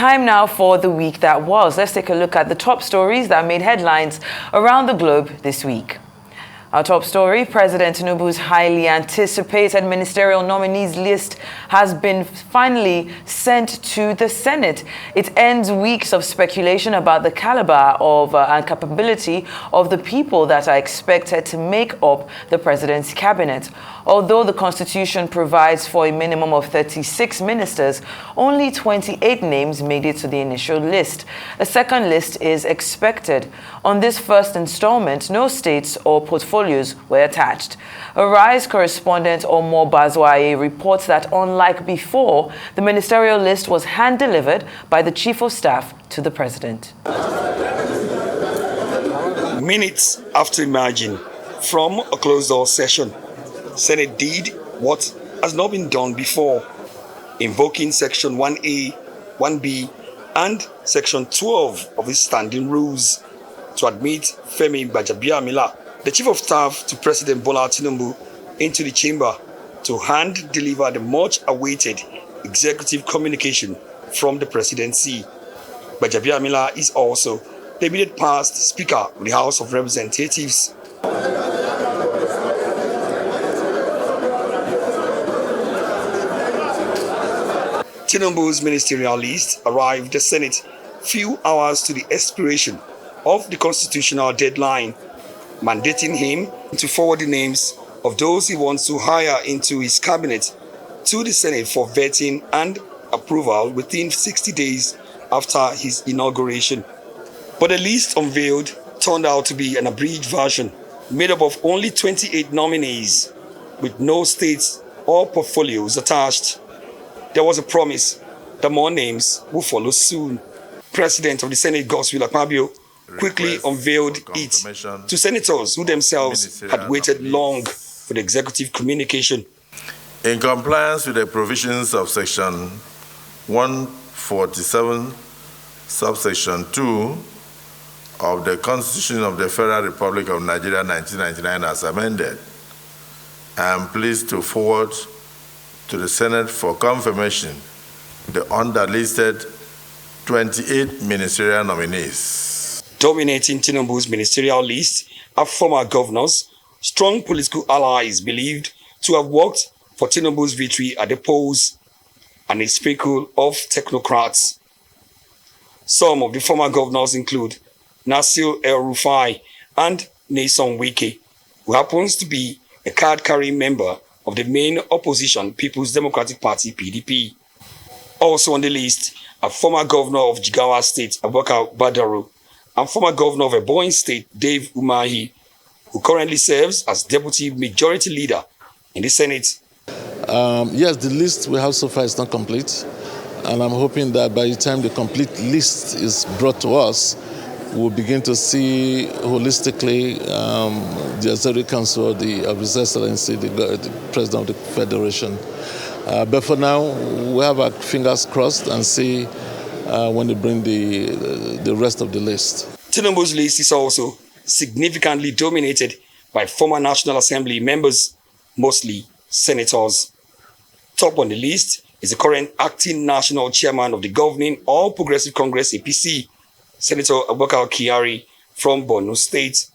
Time now for the week that was. Let's take a look at the top stories that made headlines around the globe this week. Our top story, President Tinubu's highly anticipated ministerial nominees list has been finally sent to the Senate. It ends weeks of speculation about the caliber of and capability of the people that are expected to make up the president's cabinet. Although the Constitution provides for a minimum of 36 ministers, only 28 names made it to the initial list. A second list is expected. On this first installment, no states or portfolios were attached. Arise correspondent Omo Bazwaye reports that unlike before, the ministerial list was hand-delivered by the Chief of Staff to the President. Minutes after emerging from a closed-door session, Senate did what has not been done before, invoking Section 1A, 1B, and Section 12 of its standing rules to admit Femi Gbajabiamila, the Chief of Staff to President Bola Tinubu, into the chamber to hand-deliver the much-awaited executive communication from the presidency. Gbajabiamila is also the immediate past Speaker of the House of Representatives. Tinubu's ministerial list arrived the Senate few hours to the expiration of the constitutional deadline, mandating him to forward the names of those he wants to hire into his cabinet to the Senate for vetting and approval within 60 days after his inauguration. But the list unveiled turned out to be an abridged version made up of only 28 nominees with no states or portfolios attached. There was a promise that more names will follow soon. President of the Senate, Godswill Akpabio, quickly unveiled it to senators who themselves had waited long for the executive communication. In compliance with the provisions of Section 147, subsection 2 of the Constitution of the Federal Republic of Nigeria 1999 as amended, I am pleased to forward to the Senate for confirmation the underlisted 28 ministerial nominees. Dominating Tinubu's ministerial list are former governors, strong political allies believed to have worked for Tinubu's victory at the polls, and a sprinkle of technocrats. Some of the former governors include Nasir El-Rufai and Nyesom Wike, who happens to be a card-carrying member of the main opposition People's Democratic Party, PDP. Also on the list are former governor of Jigawa State, Abubakar Badaru, and former governor of Ebonyi State, Dave Umahi, who currently serves as deputy majority leader in the Senate. Yes, the list we have so far is not complete, and I'm hoping that by the time the complete list is brought to us, we'll begin to see holistically the Executive Council of His Excellency, the President of the Federation. But for now, we have our fingers crossed and see when they bring the rest of the list. Tinubu's list is also significantly dominated by former National Assembly members, mostly senators. Top on the list is the current acting national chairman of the governing All Progressive Congress APC, Senator Abubakar Kyari from Borno State.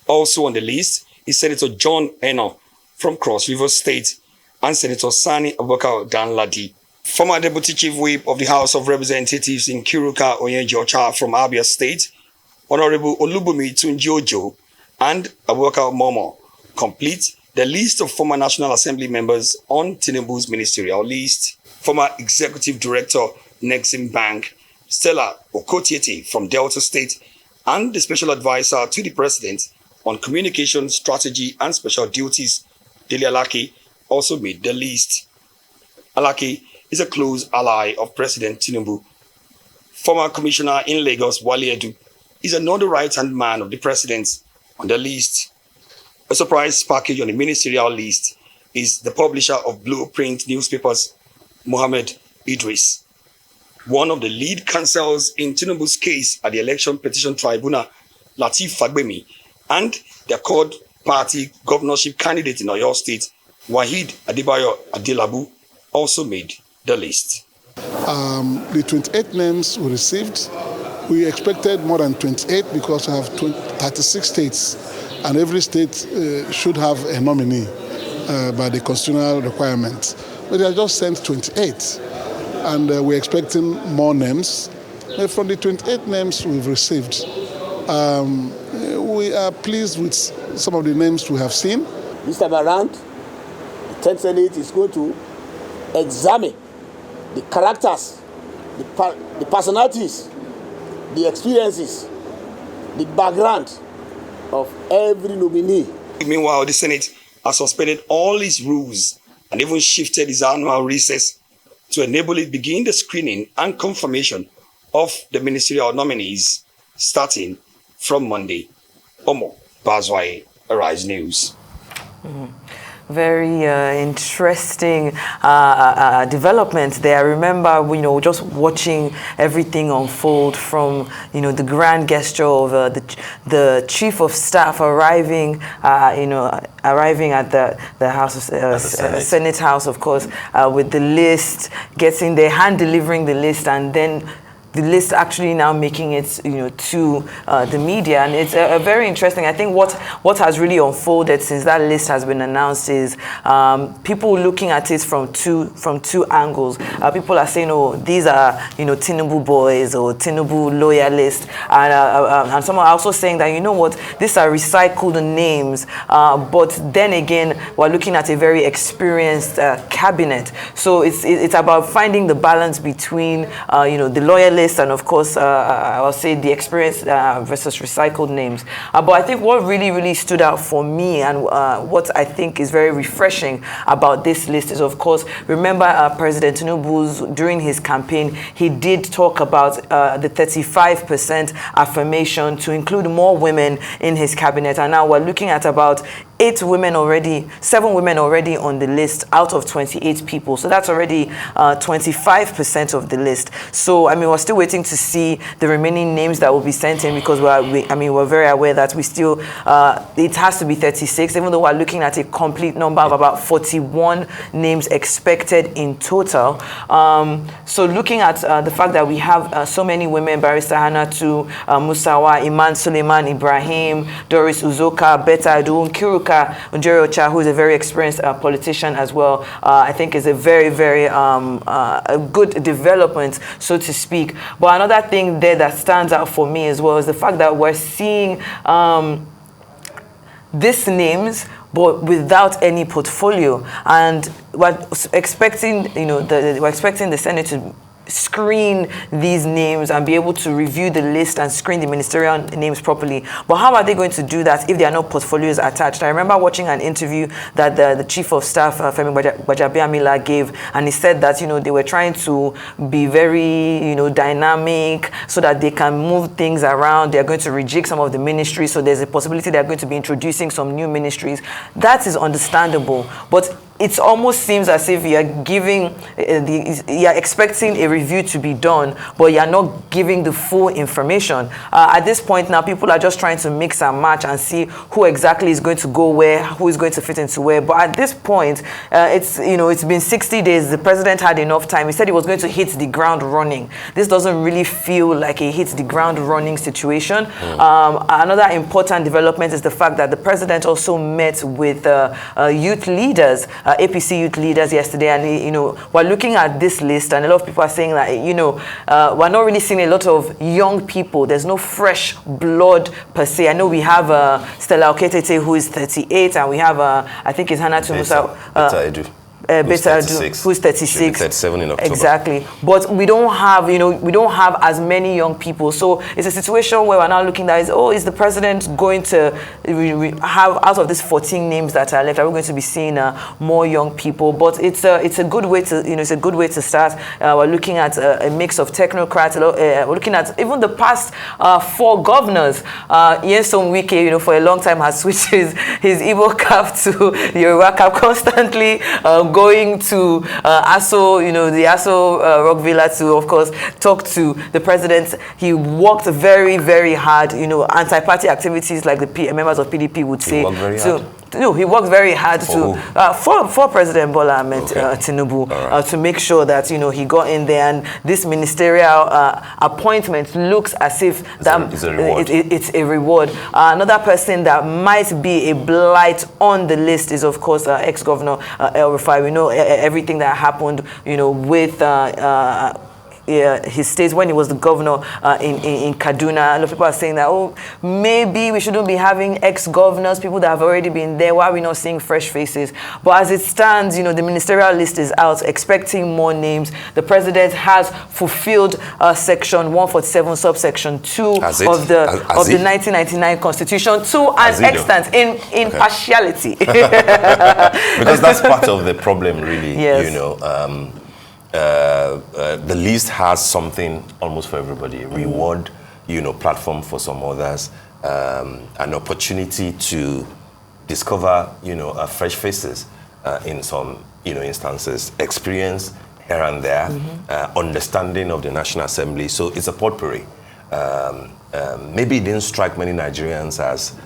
Also on the list is Senator John Eno from Cross River State and Senator Sani Abubakar Danladi. Former Deputy Chief Whip of the House of Representatives in Kiruka Onyejocha from Abia State, Honorable Olubumi Tunjiojo and Abubakar Momo complete the list of former National Assembly members on Tinubu's ministerial list. Former Executive Director, Nexim Bank, Stella Okotiete from Delta State, and the Special Advisor to the President on Communication Strategy and Special Duties, Dele Alake, also made the list. Alake is a close ally of President Tinubu. Former Commissioner in Lagos, Wale Edu, is another right-hand man of the President on the list. A surprise package on the ministerial list is the publisher of Blueprint newspapers, Mohammed Idris. One of the lead counsels in Tinubu's case at the Election Petition Tribunal, Lateef Fagbemi, and their Accord Party governorship candidate in Oyo State, Waheed Adebayo Adelabu, also made the list. The 28 names we received, we expected more than 28 because we have 36 states, and every state should have a nominee by the constitutional requirements. But they have just sent 28, and we're expecting more names. From the 28 names we've received, we are pleased with some of the names we have seen. This time around, the 10th Senate is going to examine the characters, the personalities, the experiences, the background of every nominee. Meanwhile, the Senate has suspended all its rules and even shifted its annual recess to enable it begin the screening and confirmation of the ministerial nominees starting from Monday. Omo Bazwaye, Arise News. Very interesting development there. I remember, just watching everything unfold from, the grand gesture of the chief of staff arriving, arriving at the House, Senate House, of course, with the list, getting their hand delivering the list, and then the list actually now making it, to the media. And it's very interesting. I think what has really unfolded since that list has been announced is people looking at it from two angles. People are saying, oh, these are, Tinubu boys or Tinubu loyalists. And some are also saying that, these are recycled names. But then again, we're looking at a very experienced cabinet. So it's about finding the balance between, the loyalists and, of course, I'll say the experience versus recycled names. But I think what really stood out for me and what I think is very refreshing about this list is, of course, remember President Tinubu, during his campaign, he did talk about the 35% affirmation to include more women in his cabinet. And now we're looking at about 7 women already on the list out of 28 people. So that's already 25% of the list. So, we're still waiting to see the remaining names that will be sent in, because we're very aware that we still, it has to be 36, even though we're looking at a complete number of about 41 names expected in total. So looking at the fact that we have so many women, Barrister Hannatu Musawa, Iman Suleiman Ibrahim, Doris Uzoka, Betta Adu, Kiruka Unjeriocha, who is a very experienced politician as well, I think is a very, very a good development, so to speak. But another thing there that stands out for me as well is the fact that we're seeing these names but without any portfolio, and we're expecting, we're expecting the Senate to screen these names and be able to review the list and screen the ministerial names properly. But how are they going to do that if there are no portfolios attached? I remember watching an interview that the chief of staff, Femi Gbajabiamila, gave, and he said that, they were trying to be very, dynamic so that they can move things around. They're going to rejig some of the ministries, so there's a possibility they're going to be introducing some new ministries. That is understandable, but it almost seems as if you're giving, you're expecting a review to be done, but you're not giving the full information. At this point now, people are just trying to mix and match and see who exactly is going to go where, who is going to fit into where. But at this point, it's been 60 days. The president had enough time. He said he was going to hit the ground running. This doesn't really feel like a hit the ground running situation. Another important development is the fact that the president also met with youth leaders, APC youth leaders yesterday, and we're looking at this list, and a lot of people are saying that we're not really seeing a lot of young people. There's no fresh blood per se. I know we have Stella Oketete, who is 38, and we have I think it's Hannatu Musa. Who's 36, 37 in October. Exactly. But we don't have, we don't have as many young people. So it's a situation where we're now looking at, is the president going to have, out of these 14 names that are left, are we going to be seeing more young people? But it's a good way to, it's a good way to start. We're looking at a mix of technocrats. We're looking at even the past 4 governors. Nyesom Wike, for a long time has switched his Igbo cap to the Yoruba cap, constantly going to ASO, the ASO Rock Villa to, of course, talk to the president. He worked very, very hard, anti-party activities, like the members of PDP would say, No, he worked very hard for President Bola Ahmed Tinubu to make sure that he got in there, and this ministerial appointment looks as if it's a reward. Another person that might be a blight on the list is, of course, ex-governor El Rufai. We know everything that happened, with his states when he was the governor in Kaduna. A lot of people are saying that, maybe we shouldn't be having ex-governors, people that have already been there. Why are we not seeing fresh faces? But as it stands, the ministerial list is out, expecting more names. The president has fulfilled Section 147, subsection 2 of the 1999 Constitution to an extent, in partiality. Because that's part of the problem, really. Yes. The list has something almost for everybody. Reward, platform for some others, an opportunity to discover, fresh faces in some, instances, experience here and there, understanding of the National Assembly. So it's a potpourri. Maybe it didn't strike many Nigerians as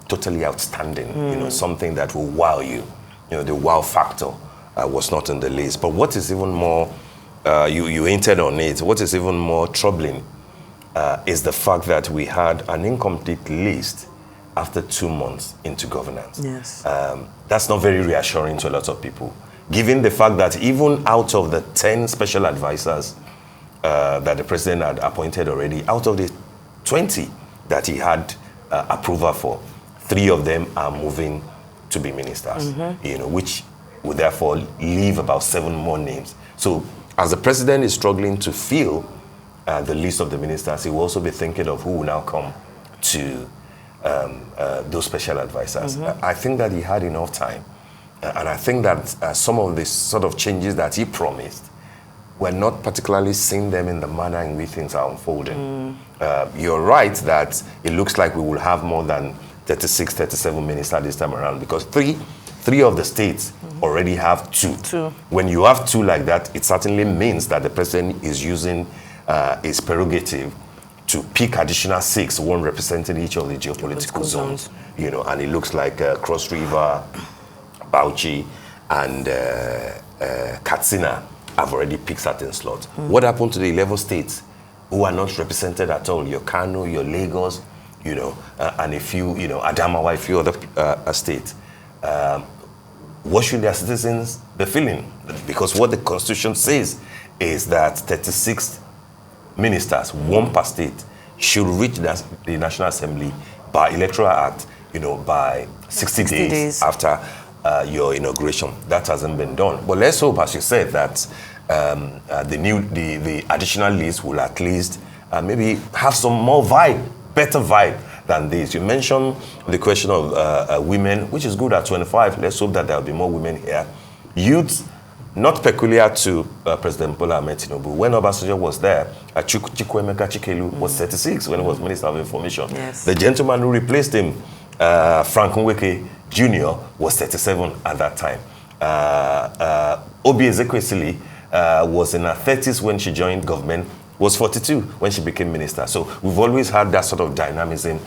totally outstanding, something that will wow you, the wow factor. Was not in the list. But what is even more, you hinted on it, what is even more troubling is the fact that we had an incomplete list after 2 months into governance. Yes. That's not very reassuring to a lot of people, given the fact that even out of the 10 special advisors that the president had appointed already, out of the 20 that he had approval for, 3 of them are moving to be ministers, which would therefore leave about 7 more names. So as the president is struggling to fill the list of the ministers, he will also be thinking of who will now come to those special advisors. I think that he had enough time. And I think that some of the sort of changes that he promised, we're not particularly seeing them in the manner in which things are unfolding. You're right that it looks like we will have more than 36, 37 ministers this time around, because three of the states already have 2. When you have 2 like that, it certainly means that the president is using his prerogative to pick additional 6, one representing each of the geopolitical zones. And it looks like Cross River, Bauchi, and Katsina have already picked certain slots. What happened to the 11 states who are not represented at all? Your Kano, your Lagos, and a few, Adamawa, a few other states. What should their citizens be feeling? Because what the Constitution says is that 36 ministers, 1 per state, should reach the National Assembly by Electoral Act, by 60 days after your inauguration. That hasn't been done. But let's hope, as you said, that the additional list will at least maybe have some more better vibe than this. You mentioned the question of women, which is good at 25. Let's hope that there will be more women here. Youth, not peculiar to President Bola Ahmed Tinubu. When Obasanjo was there, Chukwuemeka Chikelu was 36 when he was Minister of Information. Yes. The gentleman who replaced him, Frank Nweke Jr., was 37 at that time. Obi Ezekwesili was in her 30s when she joined government, was 42 when she became minister. So we've always had that sort of dynamism.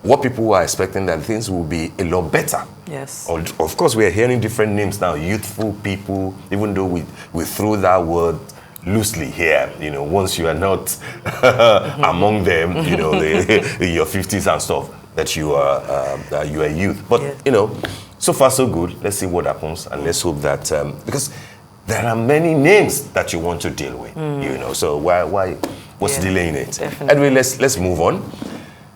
What people were expecting that things will be a lot better. Yes. Of course, we are hearing different names now, youthful people, even though we throw that word loosely here. Once you are not among them, in your 50s and stuff, that you are youth. But, so far so good. Let's see what happens, and let's hope that, because there are many names that you want to deal with, so what's delaying it? Definitely. Anyway, let's move on.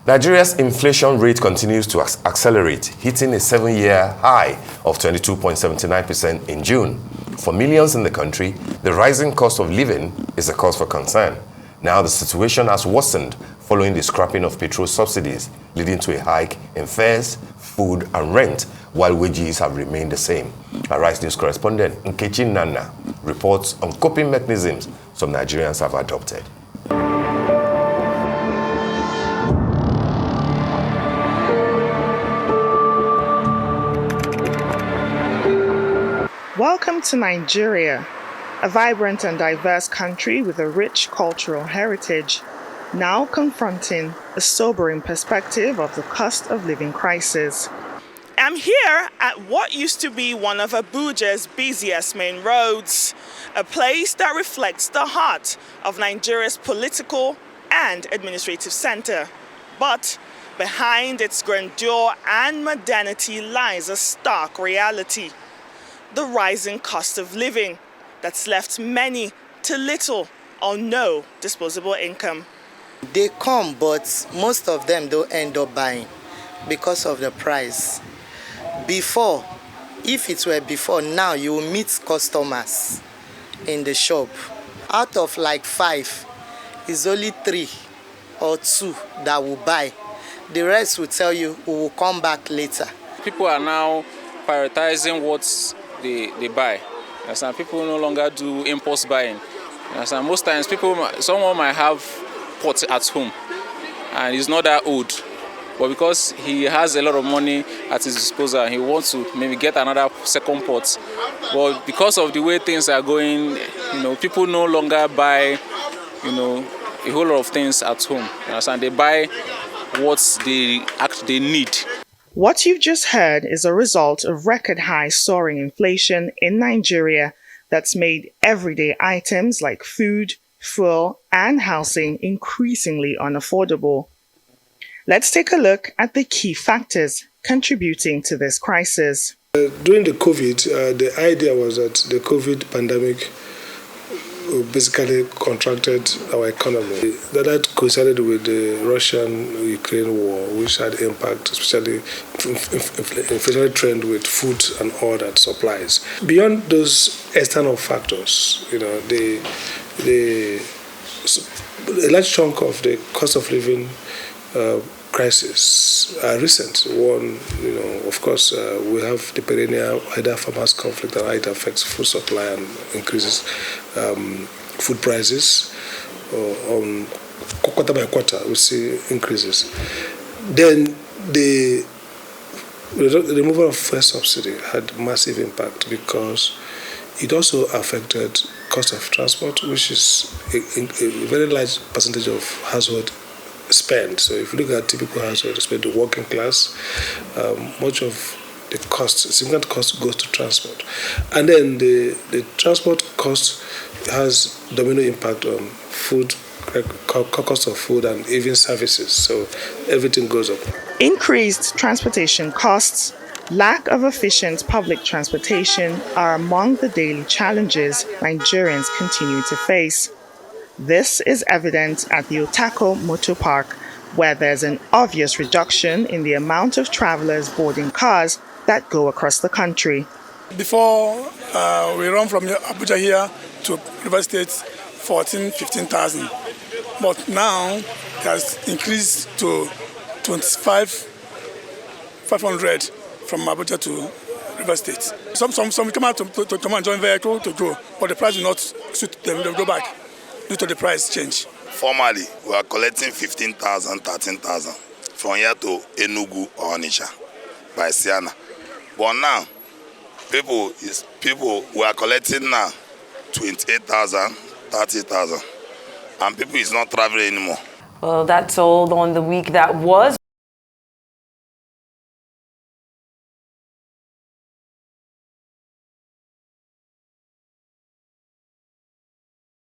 Nigeria's inflation rate continues to accelerate, hitting a 7-year high of 22.79% in June. For millions in the country, the rising cost of living is a cause for concern. Now the situation has worsened following the scrapping of petrol subsidies, leading to a hike in fares, food and rent, while wages have remained the same. Our Rice News correspondent Nkechi Nana reports on coping mechanisms some Nigerians have adopted. Welcome to Nigeria, a vibrant and diverse country with a rich cultural heritage, now confronting a sobering perspective of the cost of living crisis. I'm here at what used to be one of Abuja's busiest main roads, a place that reflects the heart of Nigeria's political and administrative center. But behind its grandeur and modernity lies a stark reality: the rising cost of living that's left many to little or no disposable income. They come, but most of them don't end up buying because of the price. Before, if it were before, now you will meet customers in the shop. Out of like 5, it's only 3 or 2 that will buy. The rest will tell you we will come back later. People are now prioritizing what they buy. Some people no longer do impulse buying. Most times someone might have pot at home and he's not that old, but because he has a lot of money at his disposal, he wants to maybe get another second pot. But because of the way things are going, people no longer buy, a whole lot of things at home. They buy what they need. What you've just heard is a result of record-high soaring inflation in Nigeria that's made everyday items like food, fuel, and housing increasingly unaffordable. Let's take a look at the key factors contributing to this crisis. During the COVID, the idea was that the COVID pandemic basically contracted our economy. That coincided with the Russian-Ukraine war, which had impact, especially inflationary trend with food and all that supplies. Beyond those external factors, a large chunk of the cost of living crisis are recent. One, of course, we have the perennial either farmers' conflict and how it affects food supply and increases food prices. On quarter by quarter, we see increases. Then the removal of fuel subsidy had massive impact because it also affected cost of transport, which is a very large percentage of household spend. So if you look at typical household spend, the working class, much of the cost, significant cost goes to transport. And then the transport cost has domino impact on food, cost of food and even services. So everything goes up. Increased transportation costs, lack of efficient public transportation are among the daily challenges Nigerians continue to face. This is evident at the Otako Motor Park, where there's an obvious reduction in the amount of travelers boarding cars that go across the country. Before, we run from Abuja here to River State 15,000. But now it has increased to 500 from Abuja to River State. Some come out to come and join vehicle to go, but the price will not suit them, they'll go back due to the price change. Formerly, we are collecting 15,000, 13,000 from here to Enugu or Onitsha by Siana. But now, people we are collecting now 28,000, 30,000, and people is not traveling anymore. Well, that's all on the week that was.